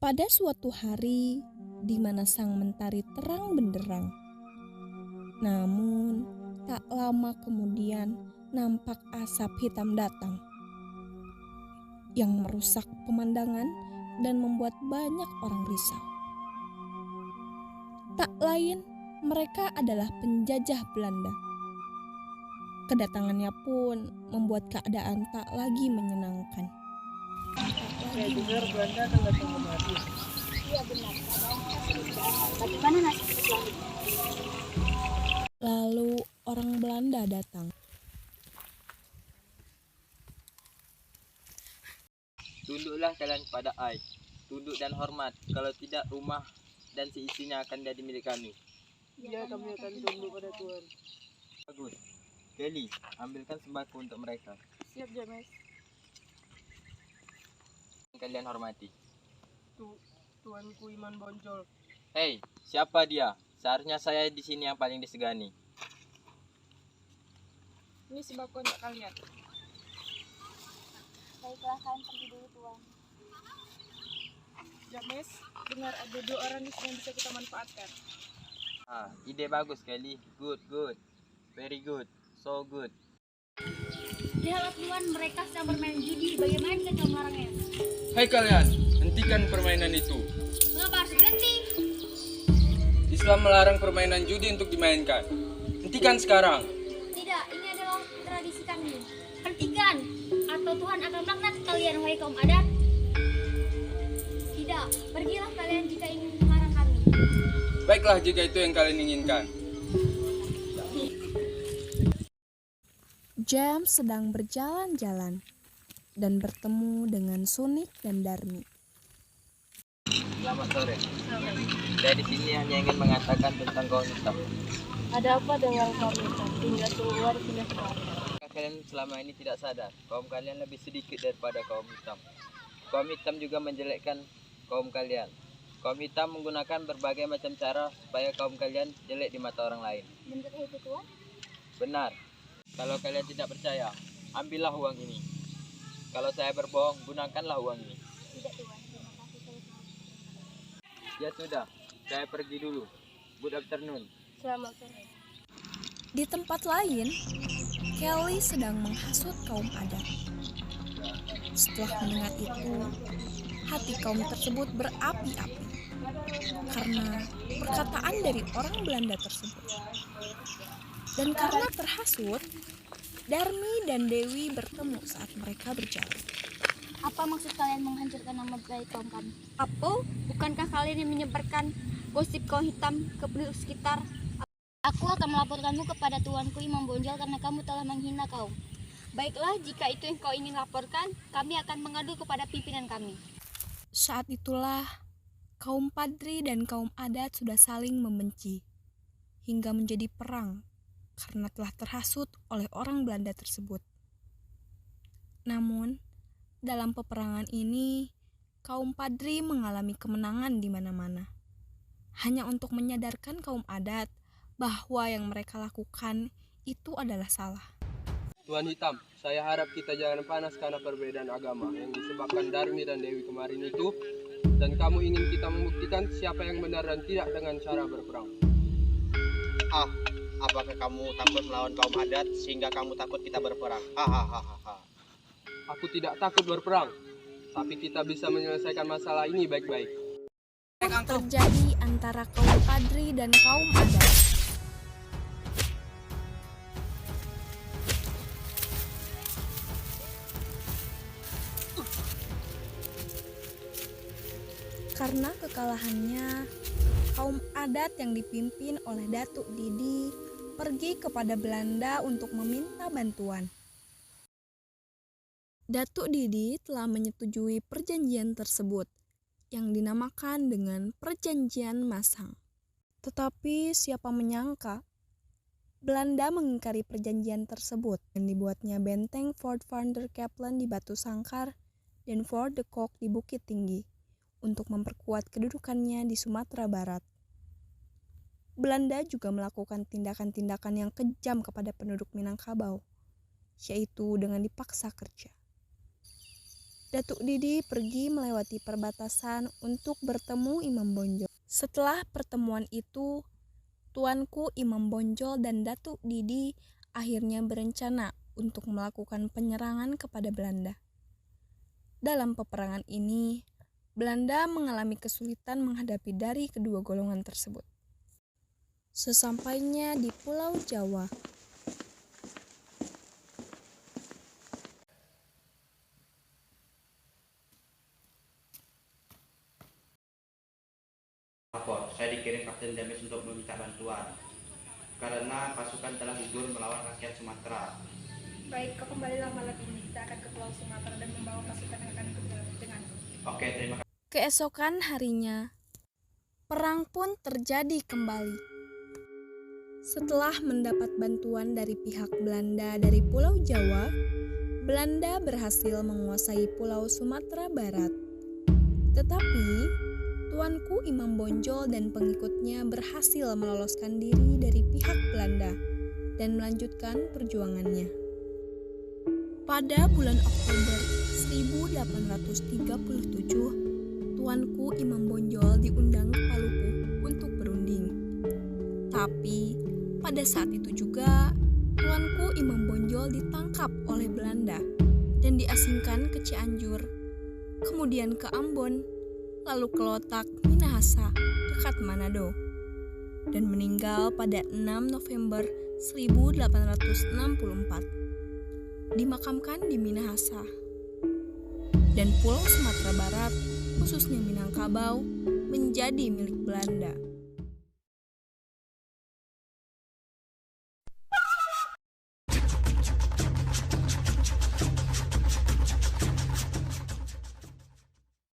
Pada suatu hari di mana sang mentari terang benderang, namun tak lama kemudian nampak asap hitam datang yang merusak pemandangan dan membuat banyak orang risau. Tak lain, mereka adalah penjajah Belanda. Kedatangannya pun membuat keadaan tak lagi menyenangkan. Saya dengar Belanda akan datang kemari. Iya benar. Bagaimana nasib selanjutnya? Lalu orang Belanda datang. Tunduklah kalian kepada Ai, tunduk dan hormat. Kalau tidak, rumah dan seisinya akan jadi milik kami. Iya, kami akan tunduk pada Tuhan. Bagus. Kelly, ambilkan sembako untuk mereka. Siap, James. Kalian hormati. Tuanku Iman Bonjol. Hei, siapa dia? Seharusnya saya di sini yang paling disegani. Ini sembako untuk kalian. Baiklah, kalian pergi dulu Tuan. James, dengar ada 2 orang di sini yang bisa kita manfaatkan. Ide bagus, Kelly. Good. Very good. So good. Lihatlah Tuan, mereka sedang bermain judi. Bagaimana jika kau melarangnya? Hai kalian, hentikan permainan itu. Mengapa harus berhenti? Islam melarang permainan judi untuk dimainkan. Hentikan sekarang. Tidak, ini adalah tradisi kami. Hentikan, atau Tuhan akan melaknat kalian, wahai kaum adat. Tidak, pergilah kalian jika ingin melarang kami. Baiklah jika itu yang kalian inginkan. James sedang berjalan-jalan dan bertemu dengan Sunik dan Darmi. Selamat sore. Saya di sini hanya ingin mengatakan tentang kaum hitam. Ada apa dengan kaum hitam? Tinggal keluar, pindah keluar. Kalian selama ini tidak sadar, kaum kalian lebih sedikit daripada kaum hitam. Kaum hitam juga menjelekkan kaum kalian. Kaum hitam menggunakan berbagai macam cara supaya kaum kalian jelek di mata orang lain. Benarkah itu Tuan? Benar. Kalau kalian tidak percaya, ambillah uang ini. Kalau saya berbohong, gunakanlah uang ini. Tidak Tuan, terima kasih saya sangat. Ya sudah, saya pergi dulu. Good afternoon. Selamat sore. Di tempat lain, Kelly sedang menghasut kaum adat. Setelah mendengar itu, hati kaum tersebut berapi-api karena perkataan dari orang Belanda tersebut. Dan karena terhasut, Darmi dan Dewi bertemu saat mereka berjalan. Apa maksud kalian menghancurkan nama baik kaum kami? Apa? Bukankah kalian yang menyebarkan gosip kaum hitam ke penduduk sekitar? Aku akan melaporkanmu kepada tuanku Imam Bonjol karena kamu telah menghina kaum. Baiklah, jika itu yang kau ingin laporkan, kami akan mengadu kepada pimpinan kami. Saat itulah, kaum Padri dan kaum adat sudah saling membenci, hingga menjadi perang karena telah terhasut oleh orang Belanda tersebut. Namun, dalam peperangan ini, kaum Padri mengalami kemenangan di mana-mana. Hanya untuk menyadarkan kaum adat bahwa yang mereka lakukan itu adalah salah. Tuan Hitam, saya harap kita jangan panas karena perbedaan agama yang disebabkan Darmi dan Dewi kemarin itu. Dan kamu ingin kita membuktikan siapa yang benar dan tidak dengan cara berperang. Apakah kamu takut melawan kaum adat sehingga kamu takut kita berperang? Hahaha. Aku tidak takut berperang, tapi kita bisa menyelesaikan masalah ini baik-baik. Terjadi antara kaum Padri dan kaum adat. Karena kekalahannya, kaum adat yang dipimpin oleh Datuk Didi pergi kepada Belanda untuk meminta bantuan. Datuk Didi telah menyetujui perjanjian tersebut yang dinamakan dengan Perjanjian Masang. Tetapi siapa menyangka Belanda mengingkari perjanjian tersebut dan dibuatnya benteng Fort Vanderkapellen di Batu Sangkar dan Fort de Kock di Bukit Tinggi untuk memperkuat kedudukannya di Sumatera Barat. Belanda juga melakukan tindakan-tindakan yang kejam kepada penduduk Minangkabau, yaitu dengan dipaksa kerja. Datuk Didi pergi melewati perbatasan untuk bertemu Imam Bonjol. Setelah pertemuan itu, Tuanku Imam Bonjol dan Datuk Didi akhirnya berencana untuk melakukan penyerangan kepada Belanda. Dalam peperangan ini, Belanda mengalami kesulitan menghadapi dari kedua golongan tersebut. Sesampainya di Pulau Jawa, Lapor, saya dikirim Kapten James untuk meminta bantuan karena pasukan telah gugur melawan rakyat Sumatera. Baik, kau kembalilah malam ini. Kita akan ke Pulau Sumatera dan membawa pasukan yang akan ikut denganku. Oke, terima kasih. keesokan harinya, perang pun terjadi kembali. Setelah mendapat bantuan dari pihak Belanda dari Pulau Jawa, Belanda berhasil menguasai Pulau Sumatera Barat. Tetapi, Tuanku Imam Bonjol dan pengikutnya berhasil meloloskan diri dari pihak Belanda dan melanjutkan perjuangannya. Pada bulan Oktober 1837, Tuanku Imam Bonjol diundang ke Palupuh untuk berunding. Tapi, pada saat itu juga, Tuanku Imam Bonjol ditangkap oleh Belanda dan diasingkan ke Cianjur, kemudian ke Ambon, lalu ke Lotak, Minahasa, dekat Manado, dan meninggal pada 6 November 1864. Dimakamkan di Minahasa. Dan Pulau Sumatera Barat, khususnya Minangkabau, menjadi milik Belanda.